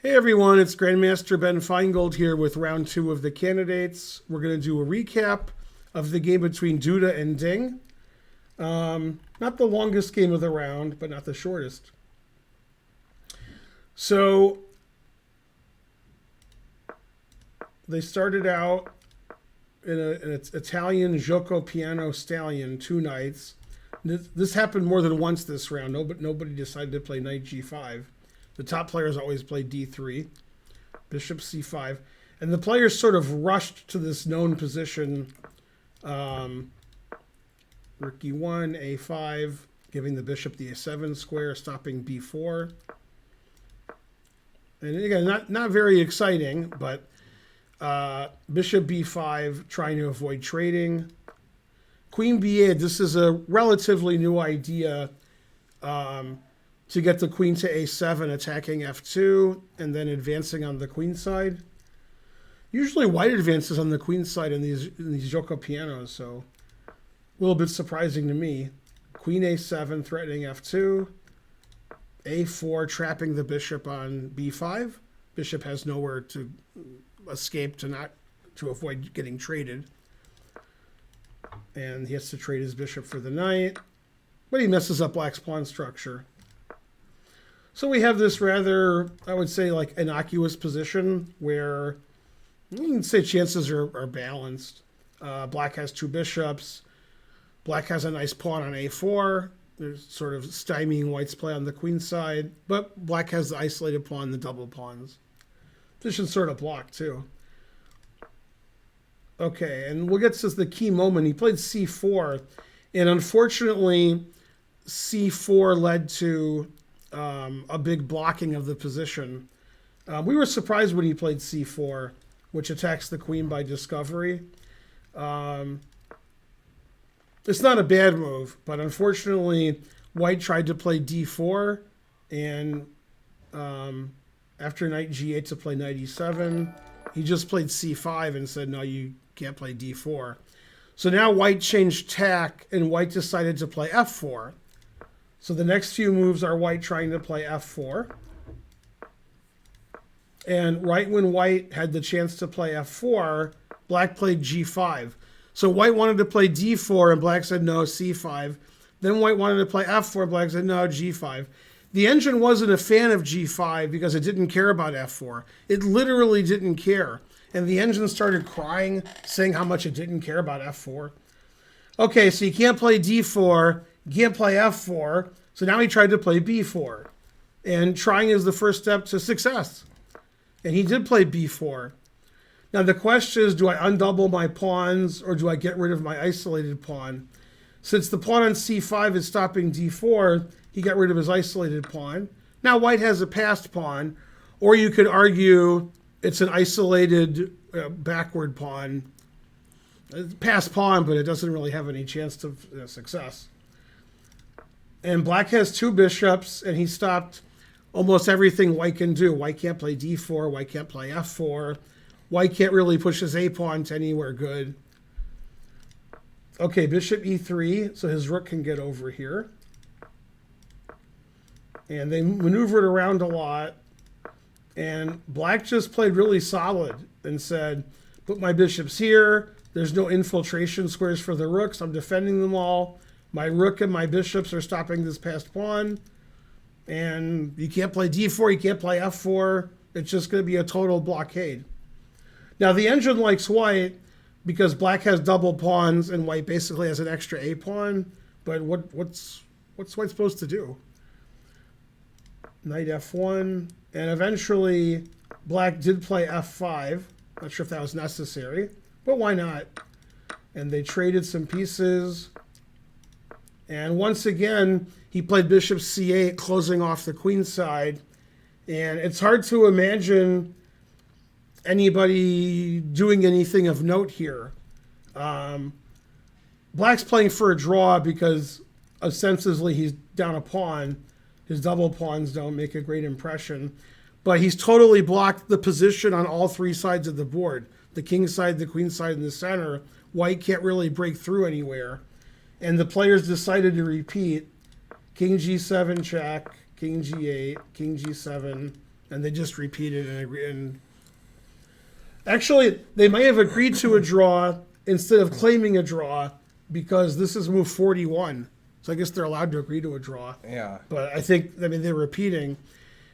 Hey everyone, it's Grandmaster Ben Feingold here with round two of the candidates. We're going to do a recap of the game between Duda and Ding. Not the longest game of the round, but not the shortest. So they started out in an Italian Gioco Piano Stallion, 2 knights. This happened more than once this round. Nobody decided to play knight g5. The top players always play d3, bishop c5, and the players sort of rushed to this known position. Rook e1, a5, giving the bishop the a7 square, stopping b4. And again, not very exciting, but bishop b5, trying to avoid trading. Queen b8, this is a relatively new idea. To get the queen to a7, attacking f2, and then advancing on the queen side. Usually white advances on the queen side in these Gioco pianos, so a little bit surprising to me. Queen a7, threatening f2. a4, trapping the bishop on b5. Bishop has nowhere to escape to avoid getting traded. And he has to trade his bishop for the knight. But he messes up black's pawn structure. So we have this rather, I would say, like innocuous position where you can say chances are balanced. Black has 2 bishops. Black has a nice pawn on a4. There's sort of stymieing white's play on the queen side. But black has the isolated pawn, the double pawns. Position's sort of blocked too. Okay, and we'll get to the key moment. He played c4. And unfortunately, c4 led to a big blocking of the position. We were surprised when he played c4, which attacks the queen by discovery. It's not a bad move, but unfortunately, white tried to play d4, and after knight g8 to play knight e7, he just played c5 and said, no, you can't play d4. So now white changed tack, and white decided to play f4. So the next few moves are white trying to play f4. And right when white had the chance to play f4, black played g5. So white wanted to play d4, and black said no, c5. Then white wanted to play f4, black said no, g5. The engine wasn't a fan of g5 because it didn't care about f4. It literally didn't care. And the engine started crying, saying how much it didn't care about f4. Okay, so you can't play d4. You can't play f4, so now he tried to play b4. And trying is the first step to success. And he did play b4. Now the question is, do I undouble my pawns or do I get rid of my isolated pawn? Since the pawn on c5 is stopping d4, he got rid of his isolated pawn. Now white has a passed pawn, or you could argue it's an isolated backward pawn. Passed pawn, but it doesn't really have any chance of success. And black has 2 bishops, and he stopped almost everything white can do. White can't play d4, white can't play f4. White can't really push his a-pawn to anywhere good. Okay, bishop e3, so his rook can get over here. And they maneuvered around a lot. And black just played really solid and said, put my bishops here. There's no infiltration squares for the rooks. I'm defending them all. My rook and my bishops are stopping this passed pawn. And you can't play d4, you can't play f4. It's just going to be a total blockade. Now the engine likes white because black has double pawns and white basically has an extra a pawn. But what's white supposed to do? Knight f1. And eventually black did play f5. Not sure if that was necessary, but why not? And they traded some pieces. And once again, he played bishop c8, closing off the queen side. And it's hard to imagine anybody doing anything of note here. Black's playing for a draw because ostensibly he's down a pawn. His double pawns don't make a great impression. But he's totally blocked the position on all 3 sides of the board. The king side, the queen side, and the center. White can't really break through anywhere. And the players decided to repeat king g7 check, king g8, king g7, and they just repeated and actually, they may have agreed to a draw instead of claiming a draw because this is move 41. So I guess they're allowed to agree to a draw. Yeah. But they're repeating.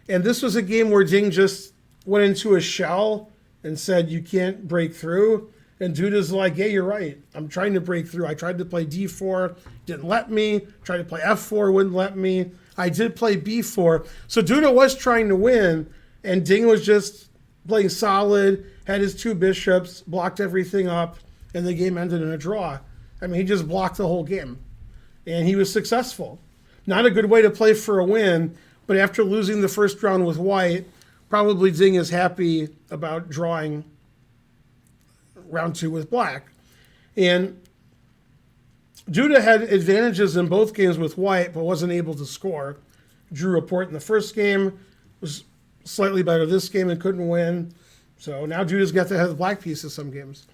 And this was a game where Ding just went into a shell and said, you can't break through. And Duda's like, yeah, you're right. I'm trying to break through. I tried to play D4, didn't let me. Tried to play F4, wouldn't let me. I did play B4. So Duda was trying to win, and Ding was just playing solid, had his 2 bishops, blocked everything up, and the game ended in a draw. I mean, he just blocked the whole game, and he was successful. Not a good way to play for a win, but after losing the first round with White, probably Ding is happy about drawing round 2 with Black. And Duda had advantages in both games with White, but wasn't able to score. Drew a port in the first game, was slightly better this game and couldn't win. So now Duda's got to have the black pieces some games.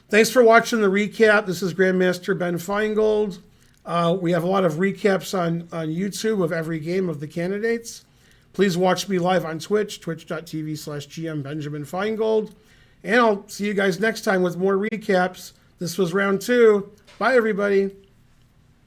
Thanks for watching the recap. This is Grandmaster Ben Feingold. We have a lot of recaps on YouTube of every game of the candidates. Please watch me live on Twitch, twitch.tv/GM Benjamin Feingold. And I'll see you guys next time with more recaps. This was round 2. Bye, everybody.